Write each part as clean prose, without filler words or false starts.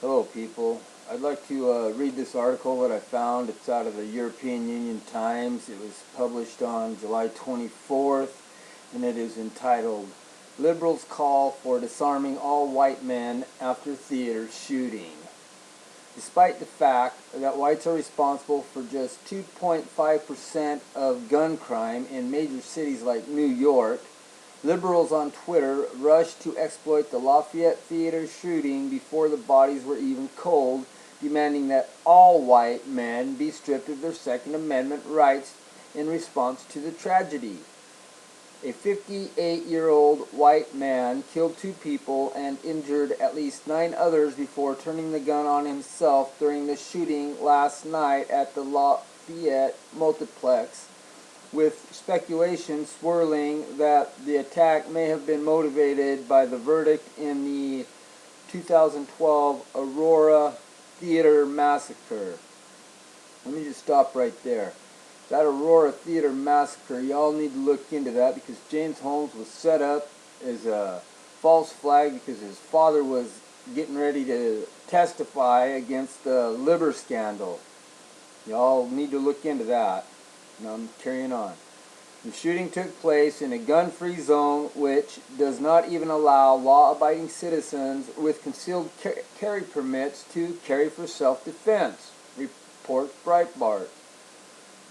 Hello, people. I'd like to read this article that I found. It's out of the European Union Times. It was published on July 24th, and it is entitled, Liberals Call for Disarming All White Men After Theater Shooting. Despite the fact that whites are responsible for just 2.5% of gun crime in major cities like New York, liberals on Twitter rushed to exploit the Lafayette Theater shooting before the bodies were even cold, demanding that all white men be stripped of their Second Amendment rights in response to the tragedy. A 58-year-old white man killed 2 people and injured at least 9 others before turning the gun on himself during the shooting last night at the Lafayette multiplex, with speculation swirling that the attack may have been motivated by the verdict in the 2012 Aurora Theater massacre. Let me just stop right there. That Aurora Theater massacre, y'all need to look into that, because James Holmes was set up as a false flag because his father was getting ready to testify against the liver scandal. Y'all need to look into that. Now I'm carrying on. The shooting took place in a gun-free zone which does not even allow law-abiding citizens with concealed carry permits to carry for self-defense, reports Breitbart.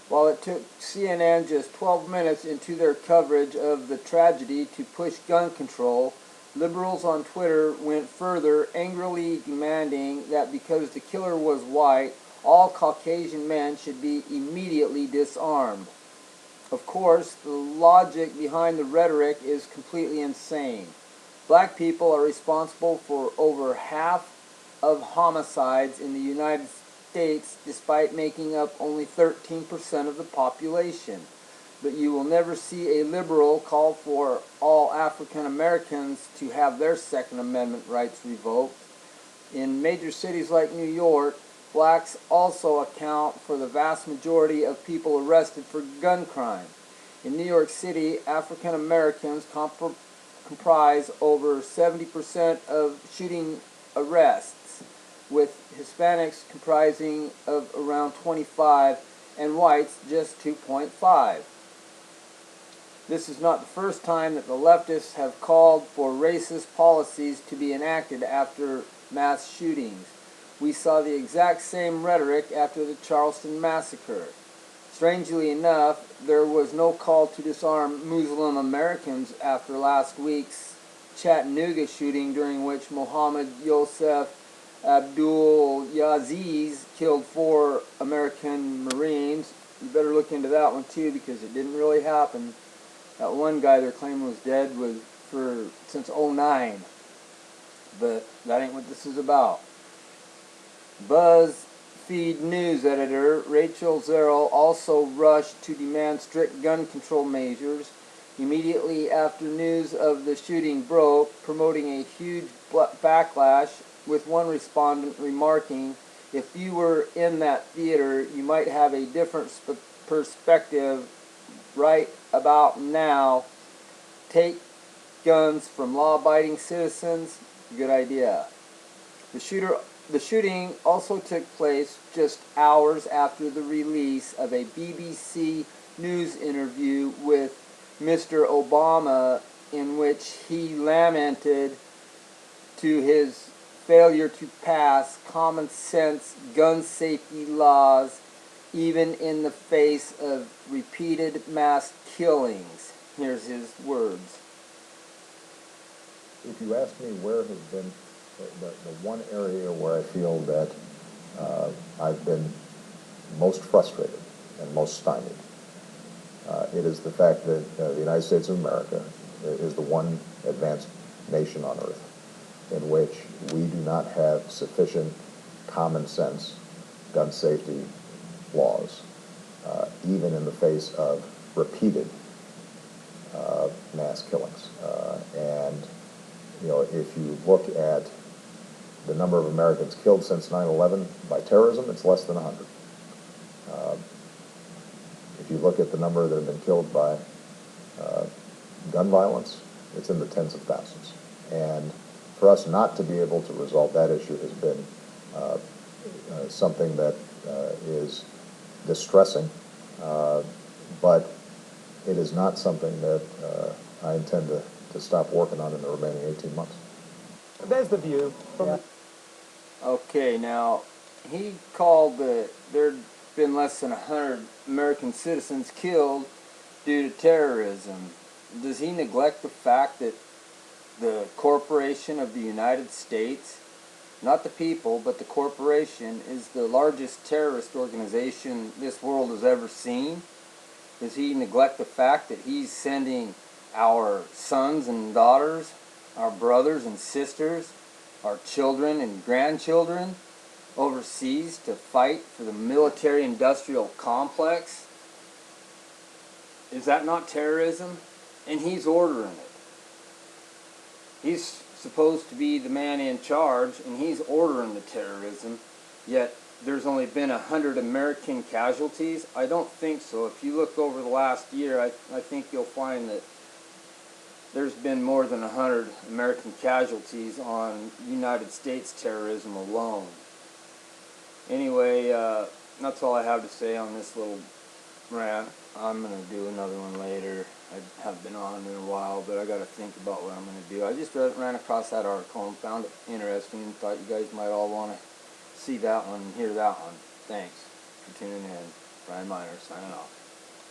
While it took CNN just 12 minutes into their coverage of the tragedy to push gun control, liberals on Twitter went further, angrily demanding that because the killer was white, all Caucasian men should be immediately disarmed. Of course, the logic behind the rhetoric is completely insane. Black people are responsible for over half of homicides in the United States, despite making up only 13% of the population. But you will never see a liberal call for all African Americans to have their Second Amendment rights revoked. In major cities like New York, blacks also account for the vast majority of people arrested for gun crime. In New York City, African Americans comprise over 70% of shooting arrests, with Hispanics comprising of around 25 and whites just 2.5. This is not the first time that the leftists have called for racist policies to be enacted after mass shootings. We saw the exact same rhetoric after the Charleston massacre. Strangely enough, there was no call to disarm Muslim Americans after last week's Chattanooga shooting, during which Mohammed Yosef Abdul Yaziz killed 4 American Marines. You better look into that one too, because it didn't really happen. That one guy they're claiming was dead since '09. But that ain't what this is about. BuzzFeed News editor Rachel Zerrell also rushed to demand strict gun control measures immediately after news of the shooting broke, promoting a huge backlash, with one respondent remarking, "If you were in that theater, you might have a different perspective right about now. Take guns from law-abiding citizens? Good idea." The shooting also took place just hours after the release of a BBC News interview with Mr. Obama, in which he lamented to his failure to pass common sense gun safety laws even in the face of repeated mass killings. Here's his words. If you ask me where has been the one area where I feel that I've been most frustrated and most stymied, it is the fact that the United States of America is the one advanced nation on earth in which we do not have sufficient common sense gun safety laws, even in the face of repeated mass killings. And if you look at the number of Americans killed since 9/11 by terrorism, it's less than 100. If you look at the number that have been killed by gun violence, it's in the tens of thousands. And for us not to be able to resolve that issue has been something that is distressing, but it is not something that I intend to stop working on in the remaining 18 months. There's the view from Okay, now, he called that there'd been less than 100 American citizens killed due to terrorism. Does he neglect the fact that the corporation of the United States, not the people, but the corporation, is the largest terrorist organization this world has ever seen? Does he neglect the fact that he's sending our sons and daughters, our brothers and sisters, our children and grandchildren overseas to fight for the military-industrial complex? Is that not terrorism? And he's ordering it. He's supposed to be the man in charge, and he's ordering the terrorism, yet there's only been 100 American casualties? I don't think so. If you look over the last year, I think you'll find that there's been more than 100 American casualties on United States terrorism alone. Anyway, that's all I have to say on this little rant. I'm going to do another one later. I haven't been on in a while, but I got to think about what I'm going to do. I just ran across that article and found it interesting and thought you guys might all want to see that one and hear that one. Thanks for tuning in. Brian Miner signing off.